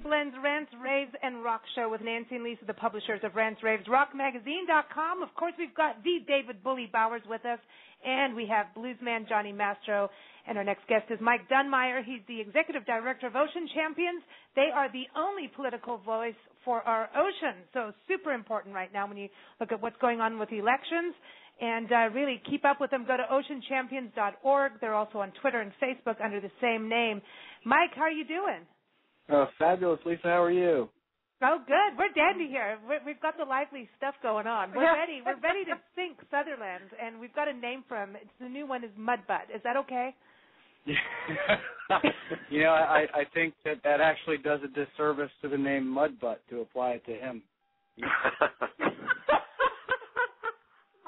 Blends Rants, Raves, and Rock Show with Nancy and Lisa, the publishers of Rants, Raves, RockMagazine.com. Of course, we've got the David Bully Bowers with us, and we have bluesman Johnny Mastro. And our next guest is Mike Dunmyer. He's the executive director of Ocean Champions. They are the only political voice for our ocean. So super important right now when you look at what's going on with the elections. And really keep up with them. Go to oceanchampions.org. They're also on Twitter and Facebook under the same name. Mike, how are you doing? Fabulous, Lisa. How are you? Oh, good. We're dandy here. We've got the lively stuff going on. We're ready. We're ready to sink Southerland, and we've got a name for him. The new one is Mudbutt. Is that okay? You know, I think that actually does a disservice to the name Mudbutt to apply it to him.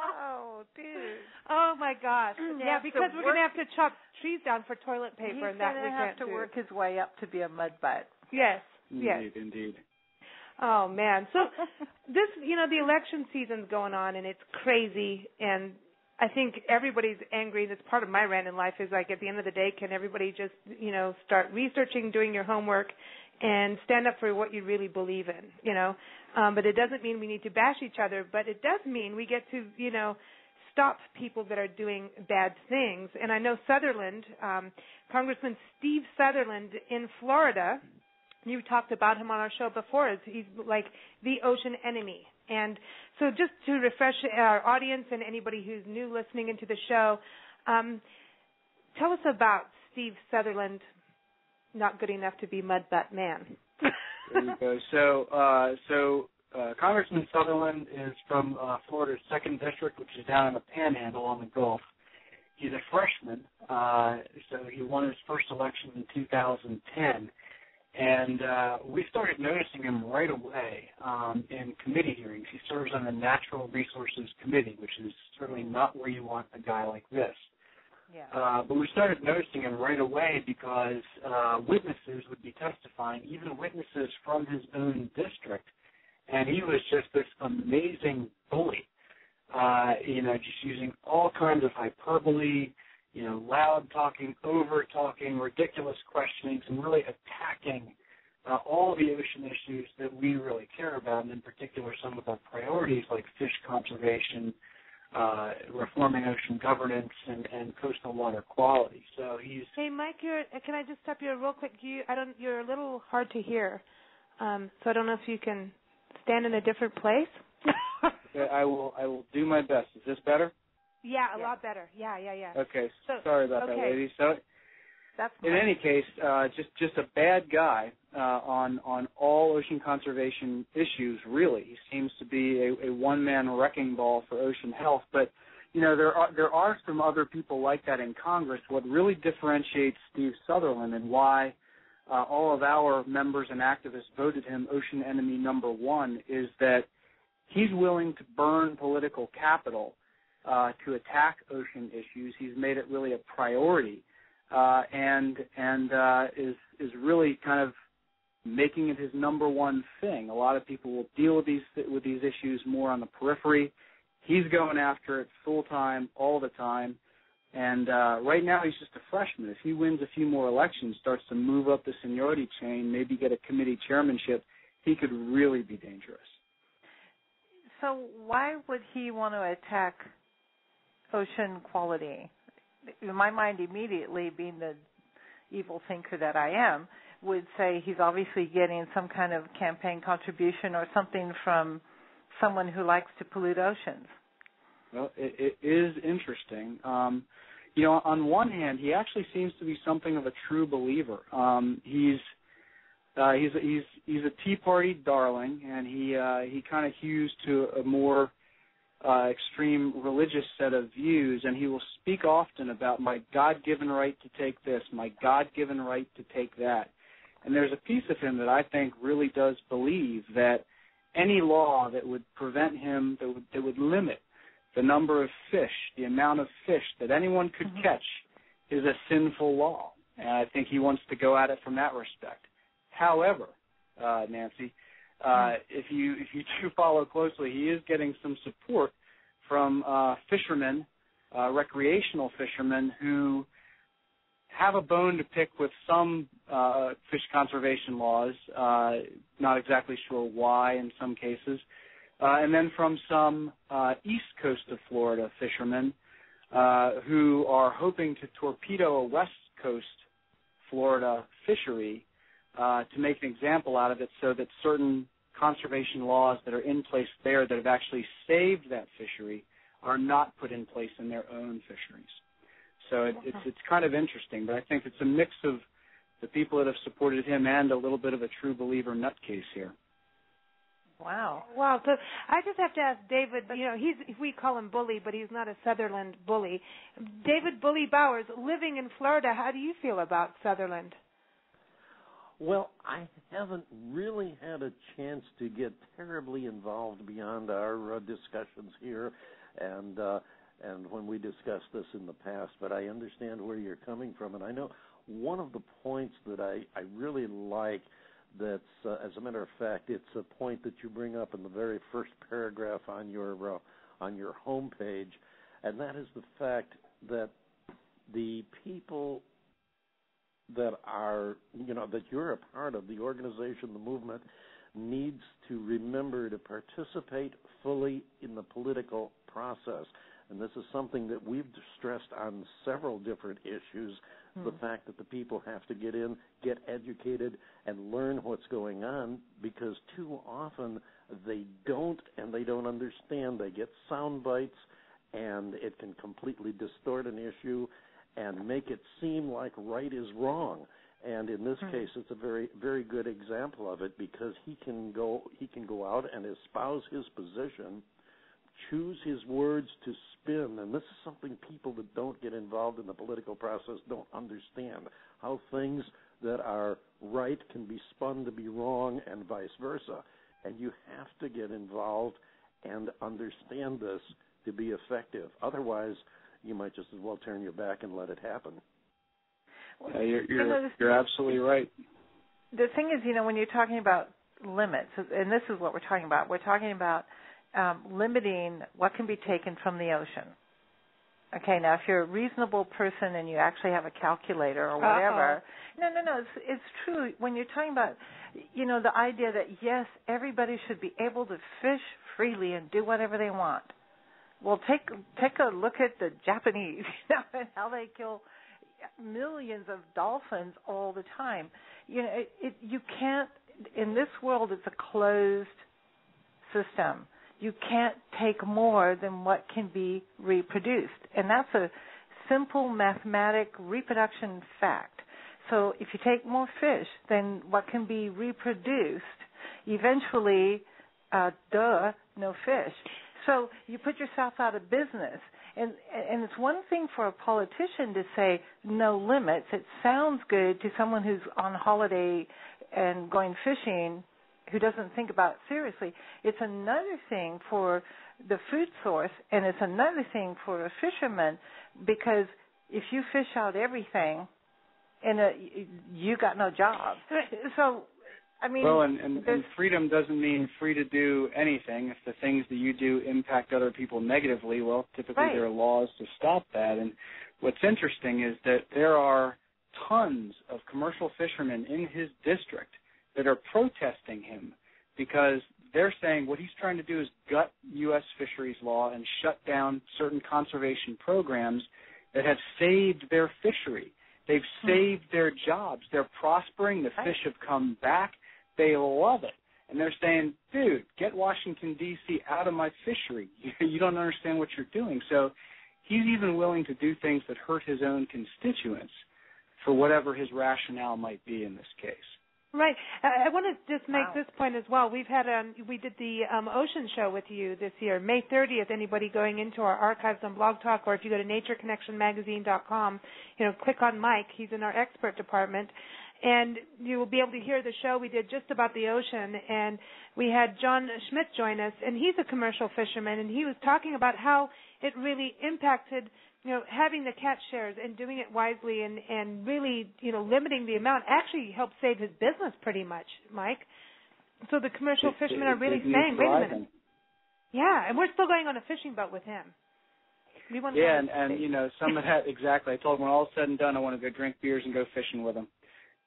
Oh, dude. Oh, my gosh. Yeah, because we're going to have to chop trees down for toilet paper. He's going to have to work his way up to be a Mudbutt. Yes. Indeed. Oh, man. So this, the election season's going on, and it's crazy, and I think everybody's angry. That's part of my rant in life is, like, at the end of the day, can everybody just, start researching, doing your homework, and stand up for what you really believe in, But it doesn't mean we need to bash each other, but it does mean we get to, stop people that are doing bad things. And I know Southerland, Congressman Steve Southerland in Florida, you talked about him on our show before, he's like the ocean enemy. And so just to refresh our audience and anybody who's new listening into the show, tell us about Steve Southerland, not good enough to be Mudbutt man. There you go. So Congressman Southerland is from Florida's 2nd District, which is down in the Panhandle on the Gulf. He's a freshman, so he won his first election in 2010. And we started noticing him right away in committee hearings. He serves on the Natural Resources Committee, which is certainly not where you want a guy like this. Yeah. But we started noticing him right away because witnesses would be testifying, even witnesses from his own district. And he was just this amazing bully, just using all kinds of hyperbole, loud talking, over talking, ridiculous questionings, and really attacking all the ocean issues that we really care about, and in particular some of our priorities like fish conservation, reforming ocean governance, and coastal water quality. So he's... Hey, Mike, can I just stop you real quick? You're a little hard to hear, so I don't know if you can stand in a different place. Okay, I will do my best. Is this better? Yeah, a lot better. Yeah. Okay, sorry about that, lady. So, in any case, just a bad guy on all ocean conservation issues. Really, he seems to be a one-man wrecking ball for ocean health. But there are some other people like that in Congress. What really differentiates Steve Southerland and why all of our members and activists voted him ocean enemy number one is that he's willing to burn political capital to attack ocean issues. He's made it really a priority, and is really kind of making it his number one thing. A lot of people will deal with these issues more on the periphery. He's going after it full time, all the time. And right now he's just a freshman. If he wins a few more elections, starts to move up the seniority chain, maybe get a committee chairmanship, he could really be dangerous. So why would he want to attack ocean quality? In my mind, immediately, being the evil thinker that I am, would say he's obviously getting some kind of campaign contribution or something from someone who likes to pollute oceans. Well, it is interesting. On one hand, he actually seems to be something of a true believer. He's a Tea Party darling, and he kind of hews to a more extreme religious set of views, and he will speak often about my God-given right to take this, my God-given right to take that. And there's a piece of him that I think really does believe that any law that would prevent him, that would limit the number of fish, the amount of fish that anyone could catch, is a sinful law. And I think he wants to go at it from that respect. However, Nancy, if you do follow closely, he is getting some support from fishermen, recreational fishermen, who have a bone to pick with some fish conservation laws, not exactly sure why in some cases, and then from some east coast of Florida fishermen who are hoping to torpedo a west coast Florida fishery to make an example out of it so that certain conservation laws that are in place there that have actually saved that fishery are not put in place in their own fisheries. So it's kind of interesting, but I think it's a mix of the people that have supported him and a little bit of a true believer nutcase here. Wow. Wow. So I just have to ask David, we call him Bully, but he's not a Southerland bully. David Bully Bowers, living in Florida, how do you feel about Southerland? Well, I haven't really had a chance to get terribly involved beyond our discussions here and when we discussed this in the past, but I understand where you're coming from. And I know one of the points that I really like that's, as a matter of fact, it's a point that you bring up in the very first paragraph on your homepage, and that is the fact that the people that are, that you're a part of, the organization, the movement, needs to remember to participate fully in the political process. And this is something that we've stressed on several different issues, the fact that the people have to get in, get educated, and learn what's going on, because too often they don't, and they don't understand. They get sound bites, and it can completely distort an issue and make it seem like right is wrong. And in this case, it's a very, very good example of it, because he can go out and espouse his position, choose his words to spin, and this is something people that don't get involved in the political process don't understand, how things that are right can be spun to be wrong and vice versa. And you have to get involved and understand this to be effective. Otherwise, you might just as well turn your back and let it happen. Yeah, you're absolutely right. The thing is, when you're talking about limits, and this is what we're talking about, limiting what can be taken from the ocean. Okay, now if you're a reasonable person and you actually have a calculator or whatever, no, it's true. When you're talking about, the idea that, yes, everybody should be able to fish freely and do whatever they want. Well, take a look at the Japanese, and how they kill millions of dolphins all the time. You can't, in this world, it's a closed system. You can't take more than what can be reproduced. And that's a simple mathematic reproduction fact. So if you take more fish than what can be reproduced, eventually, no fish. So you put yourself out of business. And it's one thing for a politician to say no limits. It sounds good to someone who's on holiday and going fishing who doesn't think about it seriously. It's another thing for the food source, and it's another thing for a fisherman, because if you fish out everything, you got no job. So, I mean... Well, and freedom doesn't mean free to do anything. If the things that you do impact other people negatively, well, typically there are laws to stop that. And what's interesting is that there are tons of commercial fishermen in his district that are protesting him because they're saying what he's trying to do is gut U.S. fisheries law and shut down certain conservation programs that have saved their fishery. They've saved their jobs. They're prospering. The fish have come back. They love it. And they're saying, dude, get Washington, D.C. out of my fishery. You don't understand what you're doing. So he's even willing to do things that hurt his own constituents for whatever his rationale might be in this case. Right. I want to just make this point as well. We did the Ocean Show with you this year, May 30th. Anybody going into our archives on Blog Talk, or if you go to natureconnectionmagazine.com, click on Mike. He's in our expert department, and you will be able to hear the show we did just about the ocean. And we had John Schmidt join us, and he's a commercial fisherman, and he was talking about how it really impacted having the catch shares and doing it wisely and really, limiting the amount actually helped save his business pretty much, Mike. So the commercial fishermen are really saying, wait a minute. Yeah, and we're still going on a fishing boat with him. We want and you know, some of that, exactly. I told them when all is said and done, I want to go drink beers and go fishing with them.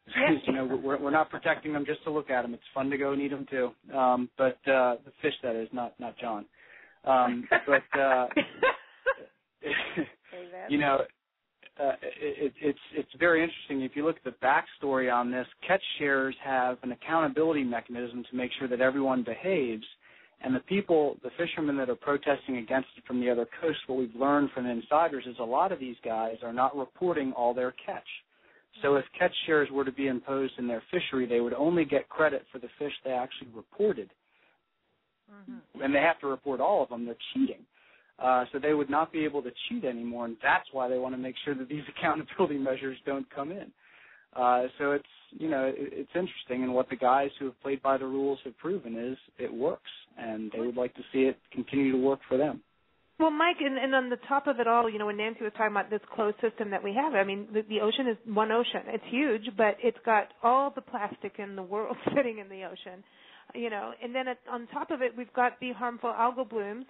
Because, you know, we're not protecting them just to look at them. It's fun to go and eat them, too. But the fish, that is, not John. You know, it's very interesting. If you look at the backstory on this, catch shares have an accountability mechanism to make sure that everyone behaves. And the fishermen that are protesting against it from the other coast, what we've learned from insiders is a lot of these guys are not reporting all their catch. So if catch shares were to be imposed in their fishery, they would only get credit for the fish they actually reported. Mm-hmm. And they have to report all of them. They're cheating. So they would not be able to cheat anymore, and that's why they want to make sure that these accountability measures don't come in. So it's, you know, it's interesting, and what the guys who have played by the rules have proven is it works, and they would like to see it continue to work for them. Well, Mike, and on the top of it all, you know, when Nancy was talking about this closed system that we have, I mean, the ocean is one ocean. It's huge, but it's got all the plastic in the world sitting in the ocean, you know, and then on top of it, we've got the harmful algal blooms.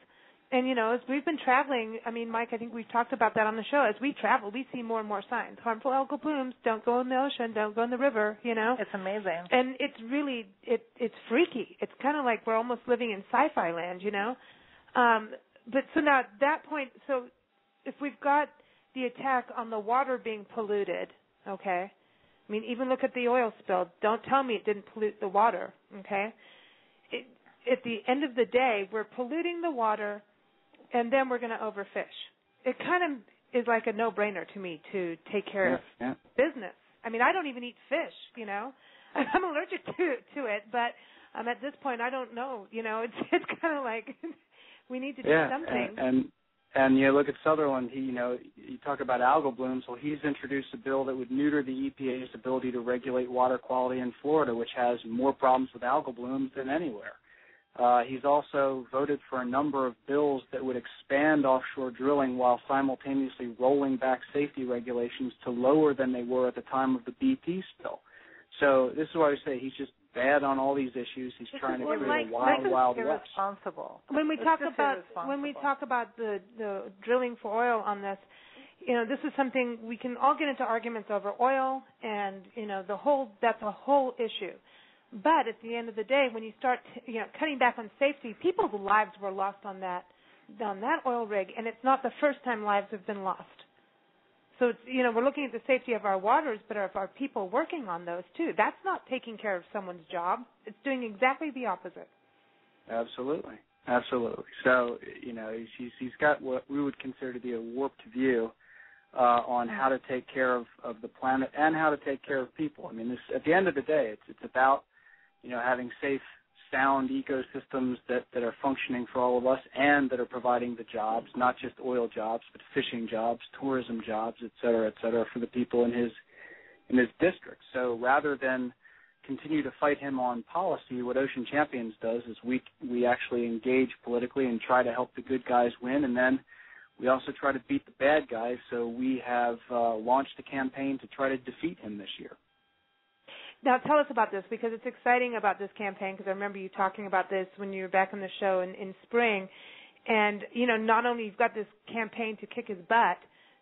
And, you know, as we've been traveling, I mean, Mike, I think we've talked about that on the show. As we travel, we see more and more signs. Harmful algal blooms, don't go in the ocean, don't go in the river, you know. It's amazing. And it's really, it's freaky. It's kind of like we're almost living in sci-fi land, you know. But so now at that point, so if we've got the attack on the water being polluted, okay, I mean, even look at the oil spill. Don't tell me it didn't pollute the water, okay. At the end of the day, we're polluting the water, and then we're going to overfish. It kind of is like a no-brainer to me to take care of business. I mean, I don't even eat fish, you know. I'm allergic to it, but at this point, I don't know. You know, it's kind of like we need to do something. And you look at Southerland. He, you know, you talk about algal blooms. Well, he's introduced a bill that would neuter the EPA's ability to regulate water quality in Florida, which has more problems with algal blooms than anywhere. He's also voted for a number of bills that would expand offshore drilling while simultaneously rolling back safety regulations to lower than they were at the time of the BP spill. So this is why I say he's just bad on all these issues. He's trying to create a wild west. When we talk about the drilling for oil on this, you know, this is something we can all get into arguments over oil, and you know that's a whole issue. But at the end of the day, when you start, you know, cutting back on safety, people's lives were lost on that oil rig, and it's not the first time lives have been lost. So it's, you know, we're looking at the safety of our waters, but of our people working on those too. That's not taking care of someone's job. It's doing exactly the opposite. Absolutely. So, you know, he's got what we would consider to be a warped view on how to take care of the planet and how to take care of people. I mean, this, at the end of the day, it's about, you know, having safe, sound ecosystems that are functioning for all of us and that are providing the jobs, not just oil jobs, but fishing jobs, tourism jobs, et cetera, for the people in his district. So rather than continue to fight him on policy, what Ocean Champions does is we actually engage politically and try to help the good guys win, and then we also try to beat the bad guys. So we have launched a campaign to try to defeat him this year. Now, tell us about this, because it's exciting about this campaign, because I remember you talking about this when you were back on the show in spring. And, you know, not only you've got this campaign to kick his butt,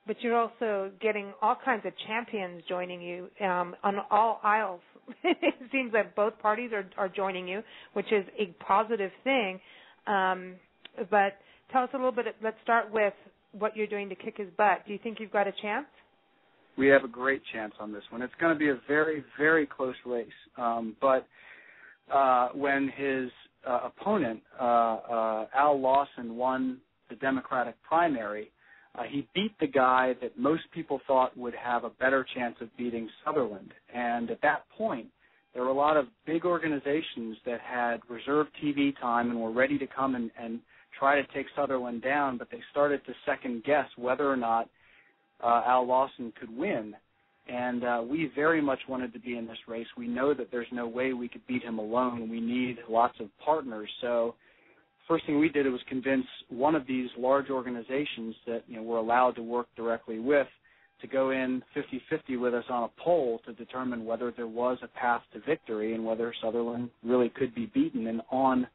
but you're also getting all kinds of champions joining you on all aisles. It seems like both parties are joining you, which is a positive thing. But tell us a little bit. Let's start with what you're doing to kick his butt. Do you think you've got a chance? We have a great chance on this one. It's going to be a very, very close race. But when his opponent, Al Lawson, won the Democratic primary, he beat the guy that most people thought would have a better chance of beating Southerland. And at that point, there were a lot of big organizations that had reserved TV time and were ready to come and try to take Southerland down, but they started to second-guess whether or not Al Lawson could win. And we very much wanted to be in this race. We know that there's no way we could beat him alone. We need lots of partners. So first thing we did was convince one of these large organizations that, you know, we're allowed to work directly with to go in 50-50 with us on a poll to determine whether there was a path to victory and whether Southerland really could be beaten and on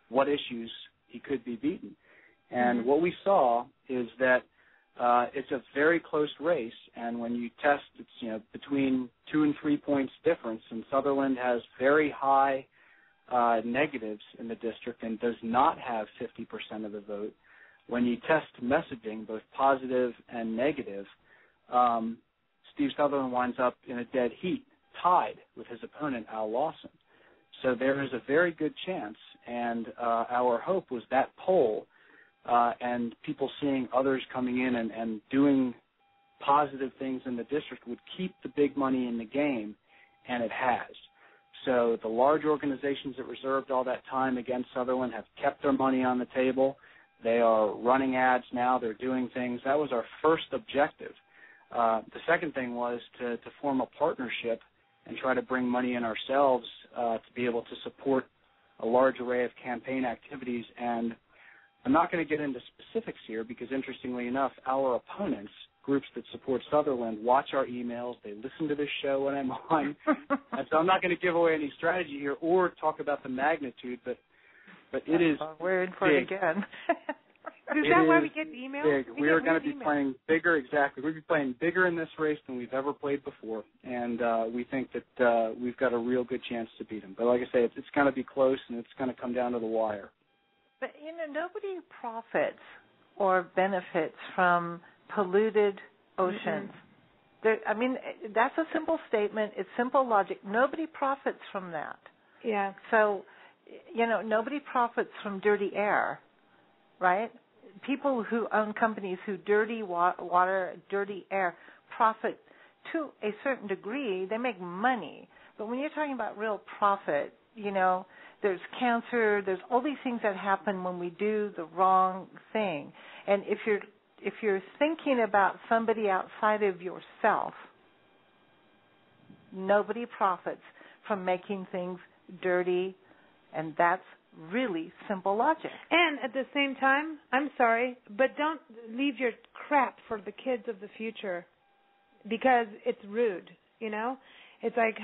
what issues he could be beaten. And what we saw is that it's a very close race, and when you test, it's between 2 and 3 points difference, and Southerland has very high negatives in the district and does not have 50% of the vote. When you test messaging, both positive and negative, Steve Southerland winds up in a dead heat, tied with his opponent, Al Lawson. So there is a very good chance, and our hope was that poll and people seeing others coming in and doing positive things in the district would keep the big money in the game, and it has. So the large organizations that reserved all that time against Southerland have kept their money on the table. They are running ads now. They're doing things. That was our first objective. The second thing was to form a partnership and try to bring money in ourselves to be able to support a large array of campaign activities. And I'm not going to get into specifics here because, interestingly enough, our opponents, groups that support Southerland, watch our emails. They listen to this show when I'm on. And so I'm not going to give away any strategy here or talk about the magnitude, but it is we're in for it again. Is that why we get the emails? We are going to be playing bigger, exactly. We'll be playing bigger in this race than we've ever played before, and we think that we've got a real good chance to beat them. But like I say, it's going to be close, and it's going to come down to the wire. But, nobody profits or benefits from polluted oceans. Mm-hmm. That's a simple statement. It's simple logic. Nobody profits from that. Yeah. So, nobody profits from dirty air, right? People who own companies who dirty water, dirty air, profit to a certain degree. They make money. But when you're talking about real profit, there's cancer, there's all these things that happen when we do the wrong thing. And if you're thinking about somebody outside of yourself, nobody profits from making things dirty, and that's really simple logic. And at the same time, I'm sorry, but don't leave your crap for the kids of the future because it's rude, It's like,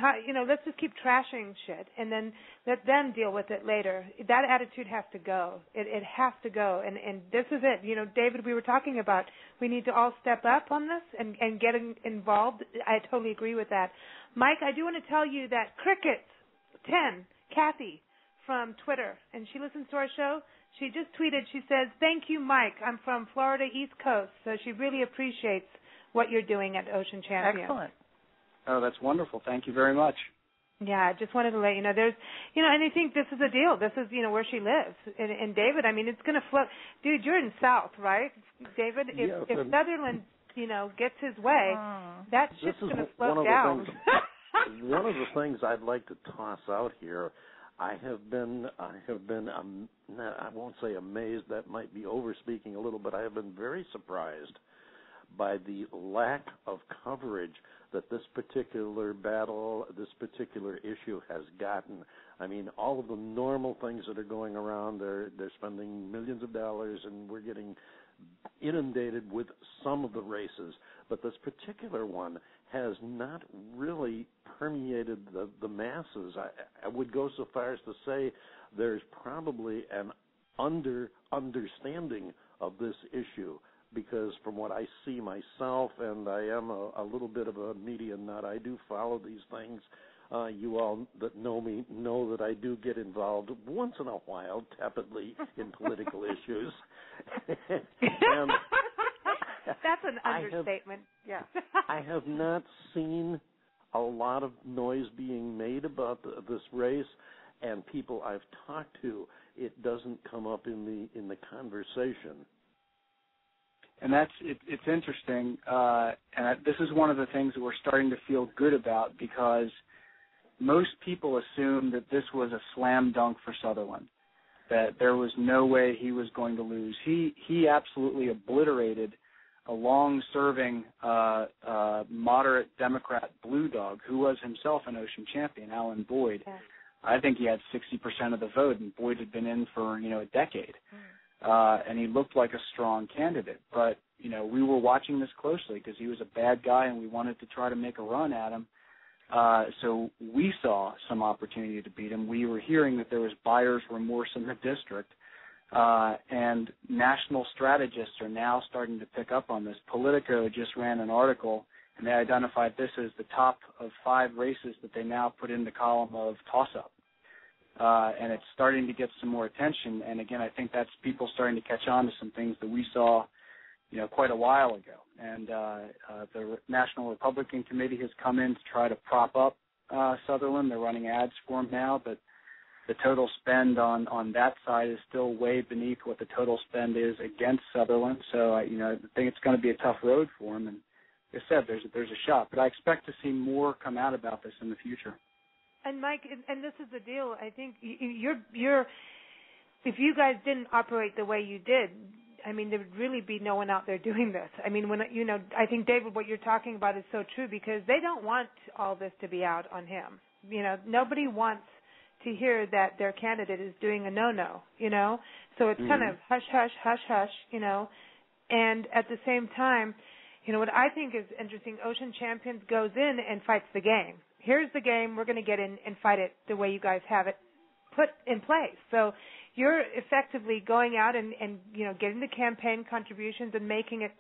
let's just keep trashing shit and then let them deal with it later. That attitude has to go. It has to go. And this is it. David, we were talking about we need to all step up on this and get involved. I totally agree with that. Mike, I do want to tell you that Cricket10, Kathy, from Twitter, and she listens to our show. She just tweeted, she says, "Thank you, Mike. I'm from Florida East Coast." So she really appreciates what you're doing at Ocean Champions. Excellent. Oh, that's wonderful. Thank you very much. Yeah, I just wanted to let you know there's, and I think this is a deal. This is, where she lives. And David, it's going to flow. Dude, you're in South, right? David, if Southerland, gets his way, that shit's going to float down. One of the things I'd like to toss out here, I have been, I won't say amazed, that might be overspeaking a little, but I have been very surprised by the lack of coverage that this particular battle, this particular issue has gotten. All of the normal things that are going around, they're spending millions of dollars, and we're getting inundated with some of the races. But this particular one has not really permeated the masses. I would go so far as to say there's probably an understanding of this issue, because from what I see myself, and I am a little bit of a media nut, I do follow these things. You all that know me know that I do get involved once in a while, tepidly, in political issues. And that's an understatement. I have not seen a lot of noise being made about this race, and people I've talked to, it doesn't come up in the conversation. And it's interesting, and this is one of the things that we're starting to feel good about, because most people assumed that this was a slam dunk for Southerland, that there was no way he was going to lose. He absolutely obliterated a long-serving moderate Democrat blue dog who was himself an Ocean champion, Alan Boyd. Yeah. I think he had 60% of the vote, and Boyd had been in for a decade. And he looked like a strong candidate. But, we were watching this closely because he was a bad guy and we wanted to try to make a run at him. So we saw some opportunity to beat him. We were hearing that there was buyer's remorse in the district And national strategists are now starting to pick up on this. Politico just ran an article, and they identified this as the top of 5 races that they now put in the column of toss-up. And it's starting to get some more attention. And, again, I think that's people starting to catch on to some things that we saw, quite a while ago. And the National Republican Committee has come in to try to prop up Southerland. They're running ads for him now, but the total spend on that side is still way beneath what the total spend is against Southerland. So, I think it's going to be a tough road for him. And like I said, there's a shot. But I expect to see more come out about this in the future. And Mike, and this is the deal. I think you're if you guys didn't operate the way you did, I mean, there would really be no one out there doing this. I mean, I think, David, what you're talking about is so true because they don't want all this to be out on him. Nobody wants to hear that their candidate is doing a no-no, So it's kind of hush, hush, hush, hush, And at the same time, what I think is interesting, Ocean Champions goes in and fights the game. Here's the game. We're going to get in and fight it the way you guys have it put in place. So you're effectively going out and getting the campaign contributions and making it,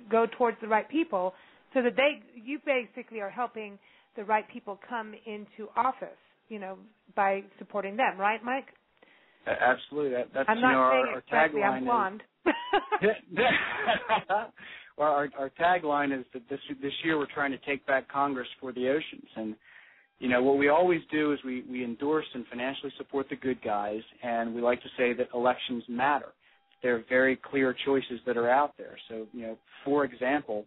go towards the right people so that you basically are helping the right people come into office, by supporting them. Right, Mike? Absolutely. That's I'm not saying our exactly tagline I'm blonde. Well, our tagline is that this year we're trying to take back Congress for the oceans. And, what we always do is we endorse and financially support the good guys, and we like to say that elections matter. There are very clear choices that are out there. So, for example,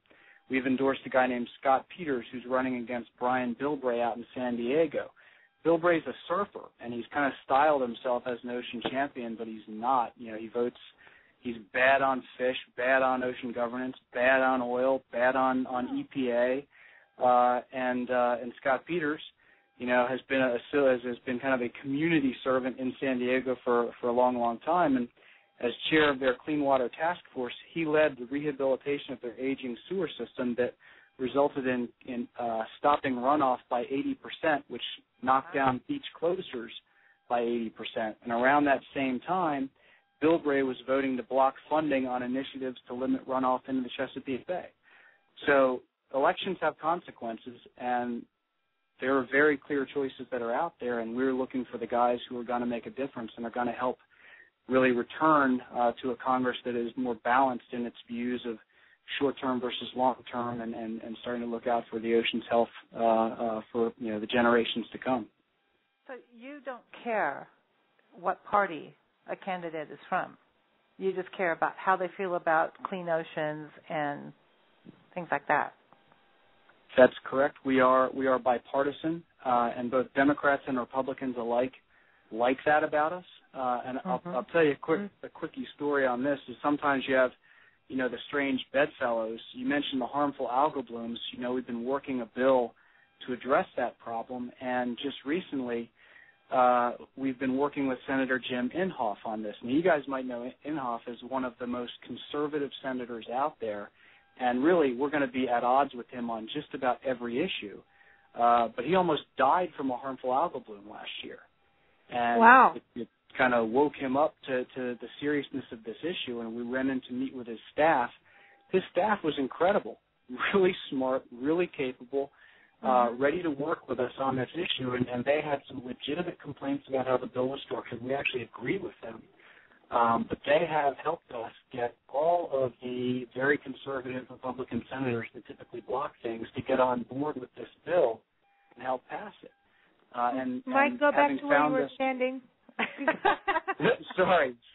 we've endorsed a guy named Scott Peters who's running against Brian Bilbray out in San Diego. Bilbray's a surfer, and he's kind of styled himself as an ocean champion, but he's not. He's bad on fish, bad on ocean governance, bad on oil, bad on EPA, and Scott Peters, has been kind of a community servant in San Diego for a long, long time, and as chair of their Clean Water Task Force, he led the rehabilitation of their aging sewer system that resulted in stopping runoff by 80%, which knocked down beach closures by 80%. And around that same time, Bilbray was voting to block funding on initiatives to limit runoff into the Chesapeake Bay. So elections have consequences, and there are very clear choices that are out there, and we're looking for the guys who are going to make a difference and are going to help really return to a Congress that is more balanced in its views of short-term versus long-term and starting to look out for the ocean's health for the generations to come. So you don't care what party a candidate is from. You just care about how they feel about clean oceans and things like that. That's correct. We are bipartisan, and both Democrats and Republicans alike like that about us. And I'll tell you a quickie story on this. Is sometimes you have, the strange bedfellows. You mentioned the harmful algal blooms. We've been working a bill to address that problem, and just recently we've been working with Senator Jim Inhofe on this. And you guys might know Inhofe as one of the most conservative senators out there, and really we're going to be at odds with him on just about every issue. But he almost died from a harmful algal bloom last year. And wow. It kind of woke him up to the seriousness of this issue, and we went in to meet with his staff. His staff was incredible, really smart, really capable, ready to work with us on this issue, and they had some legitimate complaints about how the bill was structured. We actually agreed with them. But they have helped us get all of the very conservative Republican senators that typically block things to get on board with this bill and help pass it. Mike, go back to where you were standing.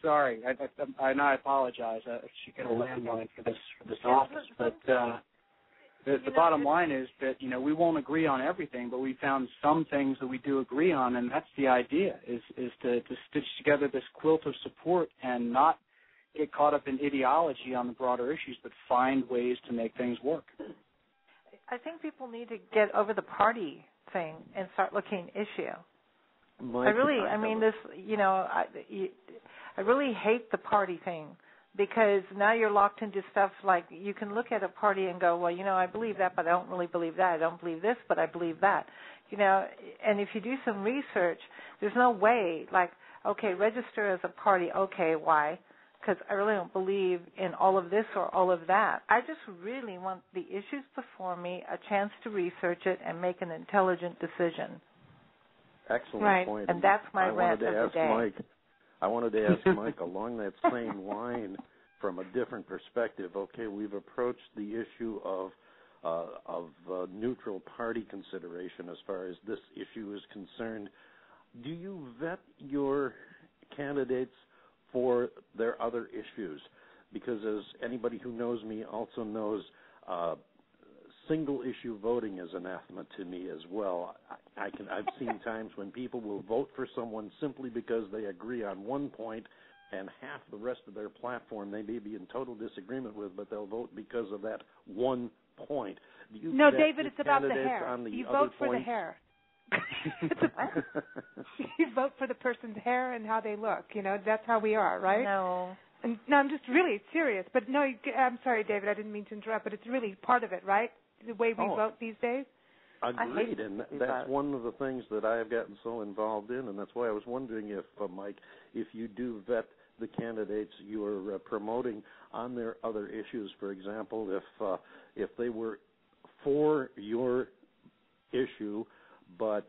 Sorry. I apologize. I should get a landline for this office. But the bottom line is that, we won't agree on everything, but we found some things that we do agree on, and that's the idea, is to stitch together this quilt of support and not get caught up in ideology on the broader issues, but find ways to make things work. I think people need to get over the party thing and start looking issue. I really hate the party thing, because now you're locked into stuff like you can look at a party and go, well, I believe that, but I don't really believe that. I don't believe this, but I believe that. And if you do some research, there's no way, like, okay, register as a party. Okay, why? Because I really don't believe in all of this or all of that. I just really want the issues before me, a chance to research it and make an intelligent decision. Excellent point. And that's my rant of the day. I wanted to ask Mike along that same line from a different perspective. Okay, we've approached the issue of neutral party consideration as far as this issue is concerned. Do you vet your candidates for their other issues? Because as anybody who knows me also knows, single-issue voting is anathema to me as well. I've seen times when people will vote for someone simply because they agree on one point, and half the rest of their platform they may be in total disagreement with, but they'll vote because of that one point. No, David, it's about the hair. You vote for the hair. You vote for the person's hair and how they look. You know, that's how we are, right? No. No, I'm just really serious. But no, I'm sorry, David, I didn't mean to interrupt, but it's really part of it, right? The way we vote these days? Agreed, and that's one of the things that I have gotten so involved in, and that's why I was wondering if, Mike, if you do vet the candidates you are promoting on their other issues. For example, if they were for your issue but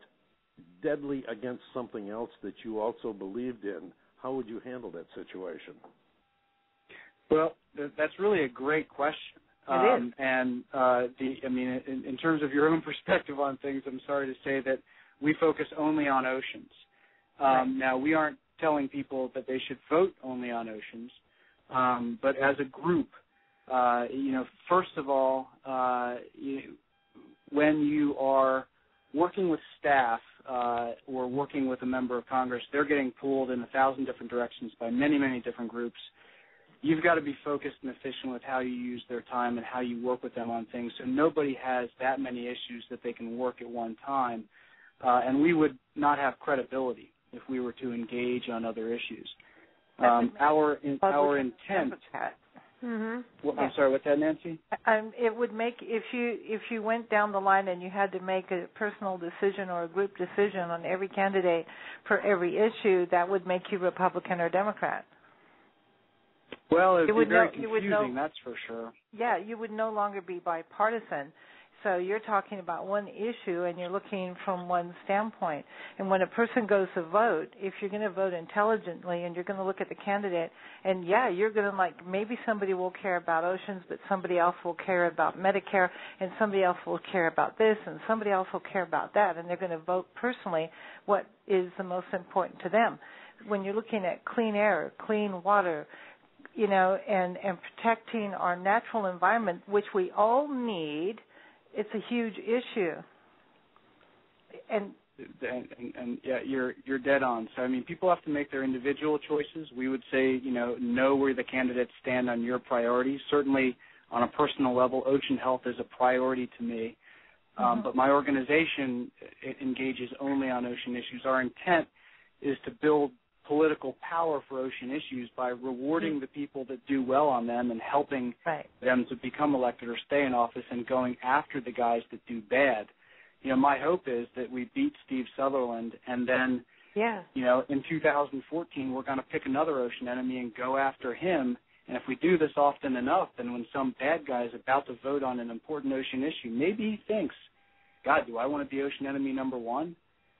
deadly against something else that you also believed in, how would you handle that situation? Well, that's really a great question. It is. And in terms of your own perspective on things, I'm sorry to say that we focus only on oceans. Now, we aren't telling people that they should vote only on oceans, but as a group, first of all, when you are working with staff or working with a member of Congress, they're getting pulled in 1,000 different directions by many, many different groups. You've got to be focused and efficient with how you use their time and how you work with them on things, so nobody has that many issues that they can work at one time, and we would not have credibility if we were to engage on other issues. Our intent. Well, I'm sorry, what's that, Nancy? It would make, if you went down the line and you had to make a personal decision or a group decision on every candidate for every issue, that would make you Republican or Democrat. Well, it would be very confusing, that's for sure. Yeah, you would no longer be bipartisan. So you're talking about one issue and you're looking from one standpoint. And when a person goes to vote, if you're going to vote intelligently and you're going to look at the candidate, and you're going to maybe somebody will care about oceans, but somebody else will care about Medicare, and somebody else will care about this, and somebody else will care about that, and they're going to vote personally what is the most important to them. When you're looking at clean air, clean water, and protecting our natural environment, which we all need, it's a huge issue. And you're dead on. So, people have to make their individual choices. We would say, know where the candidates stand on your priorities. Certainly, on a personal level, ocean health is a priority to me. But my organization engages only on ocean issues. Our intent is to build political power for ocean issues by rewarding the people that do well on them and helping them to become elected or stay in office and going after the guys that do bad. My hope is that we beat Steve Southerland and then, in 2014 we're going to pick another ocean enemy and go after him. And if we do this often enough, then when some bad guy is about to vote on an important ocean issue, maybe he thinks, God, do I want to be ocean enemy number one?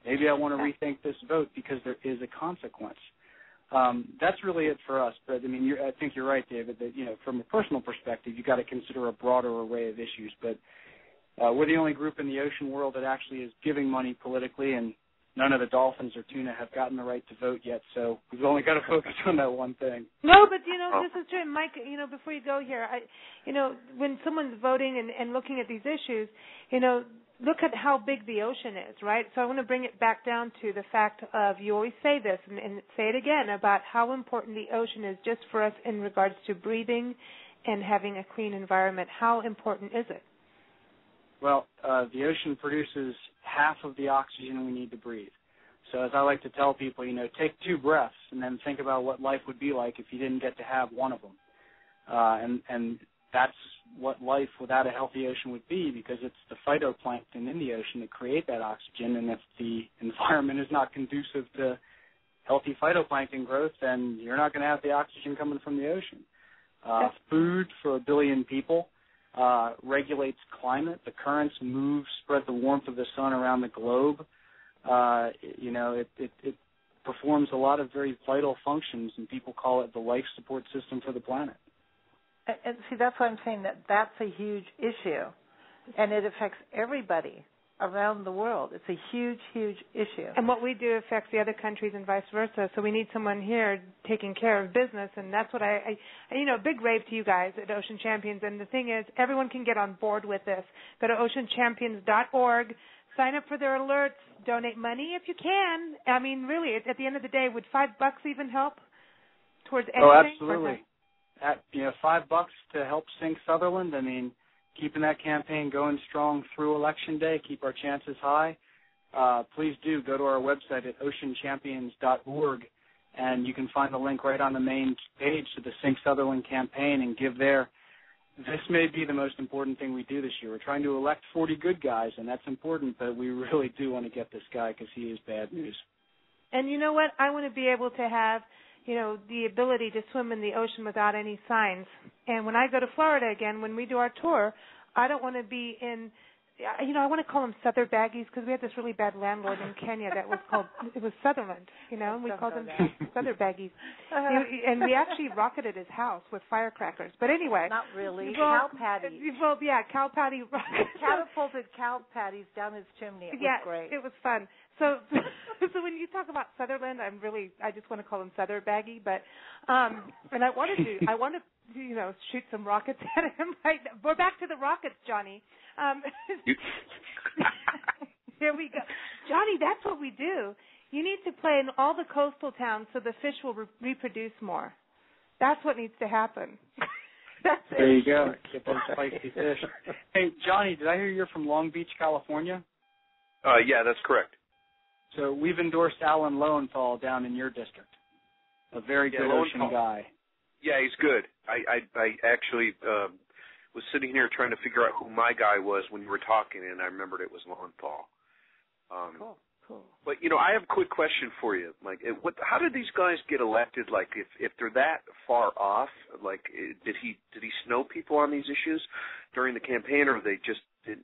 Maybe I want to rethink this vote because there is a consequence. That's really it for us. But I think you're right, David. That from a personal perspective, you've got to consider a broader array of issues. But we're the only group in the ocean world that actually is giving money politically, and none of the dolphins or tuna have gotten the right to vote yet. So we've only got to focus on that one thing. No, but this is true, Mike. Before you go here, when someone's voting and looking at these issues, look at how big the ocean is, right? So I want to bring it back down to the fact of, you always say this and say it again, about how important the ocean is just for us in regards to breathing and having a clean environment. How important is it? Well, the ocean produces half of the oxygen we need to breathe. So as I like to tell people, take 2 breaths and then think about what life would be like if you didn't get to have one of them. And that's what life without a healthy ocean would be, because it's the phytoplankton in the ocean that create that oxygen, and if the environment is not conducive to healthy phytoplankton growth, then you're not going to have the oxygen coming from the ocean. Food for 1 billion people, regulates climate. The currents spread the warmth of the sun around the globe. It performs a lot of very vital functions, and people call it the life support system for the planet. And see, that's why I'm saying that's a huge issue, and it affects everybody around the world. It's a huge, huge issue. And what we do affects the other countries and vice versa. So we need someone here taking care of business, and that's what I big rave to you guys at Ocean Champions. And the thing is, everyone can get on board with this. Go to oceanchampions.org, sign up for their alerts, donate money if you can. I mean, really, at the end of the day, would $5 even help towards anything? Oh, absolutely. $5 to help sink Southerland. I mean, keeping that campaign going strong through Election Day, keep our chances high. Please do go to our website at oceanchampions.org, and you can find the link right on the main page to the Sink Southerland campaign and give there. This may be the most important thing we do this year. We're trying to elect 40 good guys, and that's important, but we really do want to get this guy because he is bad news. And you know what? I want to be able to have, the ability to swim in the ocean without any signs. And when I go to Florida again, when we do our tour, I don't want to be in, I want to call them Souther baggies because we had this really bad landlord in Kenya that was it was Sutherland, and we called them Souther baggies. And we actually rocketed his house with firecrackers. But anyway. Not really. Cow patties. Well, yeah, cow patty rockets. Catapulted cow patties down his chimney. It was great. It was fun. So when you talk about Sutherland, I just want to call him Souther baggy. But, and I want to shoot some rockets at him. We're back to the rockets, Johnny. Here we go. Johnny, that's what we do. You need to play in all the coastal towns so the fish will reproduce more. That's what needs to happen. There you go. Get those spicy fish. Hey, Johnny, did I hear you're from Long Beach, California? Yeah, that's correct. So we've endorsed Alan Lowenthal down in your district. A very good ocean guy. Yeah, he's good. I actually was sitting here trying to figure out who my guy was when you were talking, and I remembered it was Lowenthal. Cool. But, I have a quick question for you. Like, how did these guys get elected? Like, if they're that far off, like, did he snow people on these issues during the campaign, or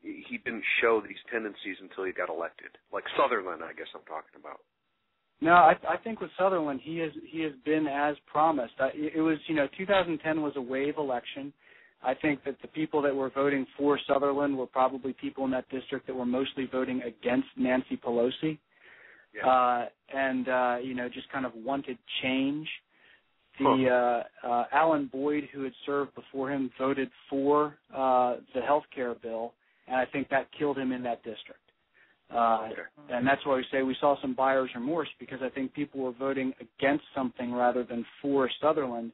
he didn't show these tendencies until he got elected? Like Southerland, I guess I'm talking about. No, I think with Southerland, he has been as promised. It was, 2010 was a wave election. I think that the people that were voting for Southerland were probably people in that district that were mostly voting against Nancy Pelosi, just kind of wanted change. Alan Boyd, who had served before him, voted for the health care bill, and I think that killed him in that district. And that's why we say we saw some buyer's remorse, because I think people were voting against something rather than for Southerland.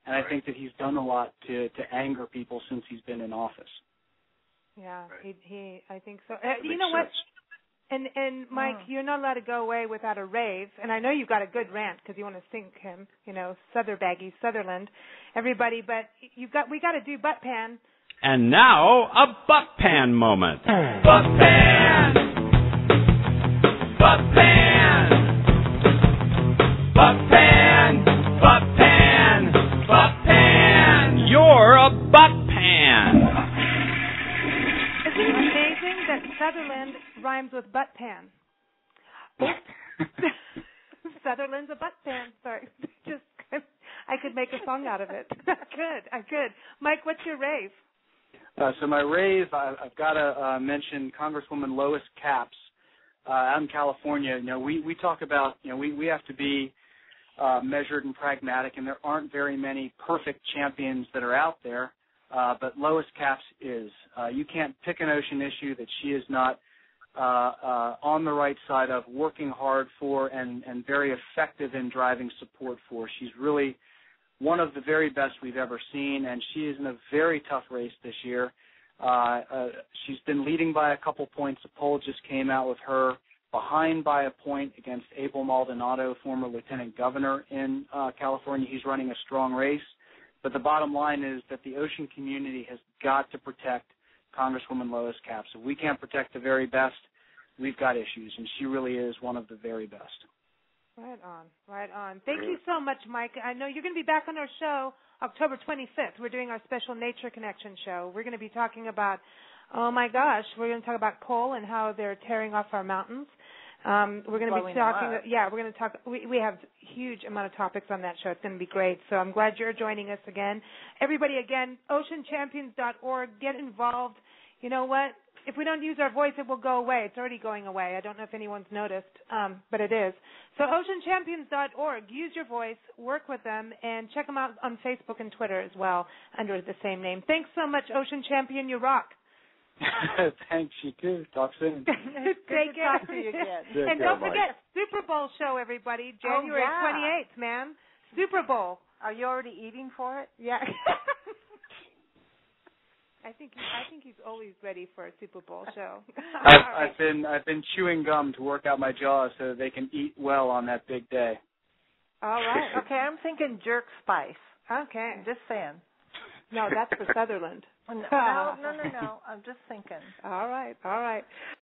And I think that he's done a lot to anger people since he's been in office. Yeah, I think so. You know what? And Mike, you're not allowed to go away without a rave. And I know you've got a good rant because you want to sink him, Southerland, everybody. But we got to do butt pan. And now a butt pan moment. Butt pan. Butt pan. Butt pan. Butt pan. Butt pan. You're a butt pan. Isn't it amazing that Southerland rhymes with butt pan? Sutherland's a butt pan. Sorry. I could make a song out of it. I could. Mike, what's your rave? So my rave, I've got to mention Congresswoman Lois Capps out in California. We talk about, we have to be measured and pragmatic, and there aren't very many perfect champions that are out there, but Lois Capps is. You can't pick an ocean issue that she is not on the right side of, working hard for, and very effective in driving support for. She's really one of the very best we've ever seen, and she is in a very tough race this year. She's been leading by a couple points. A poll just came out with her behind by a point against Abel Maldonado, former lieutenant governor in California. He's running a strong race. But the bottom line is that the ocean community has got to protect Congresswoman Lois Capps. If we can't protect the very best, we've got issues, and she really is one of the very best. Right on, right on. Thank you so much, Mike. I know you're going to be back on our show October 25th. We're doing our special Nature Connection show. We're going to be talking about, oh my gosh, we're going to talk about coal and how they're tearing off our mountains. We're going to be talking, we're going to talk, we have huge amount of topics on that show. It's going to be great. So I'm glad you're joining us again. Everybody, again, oceanchampions.org. Get involved. You know what? If we don't use our voice, it will go away. It's already going away. I don't know if anyone's noticed, but it is. So oceanchampions.org. Use your voice. Work with them. And check them out on Facebook and Twitter as well under the same name. Thanks so much, Ocean Champion. You rock. Thanks, you too. Talk soon. Take care. Talk to you again. And don't forget, Super Bowl show, everybody, January 28th, man. Super Bowl. Are you already eating for it? Yeah. I think he's always ready for a Super Bowl show. I've been chewing gum to work out my jaws so that they can eat well on that big day. All right. Okay, I'm thinking jerk spice. Okay. Just saying. No, that's for Sutherland. No. I'm just thinking. All right.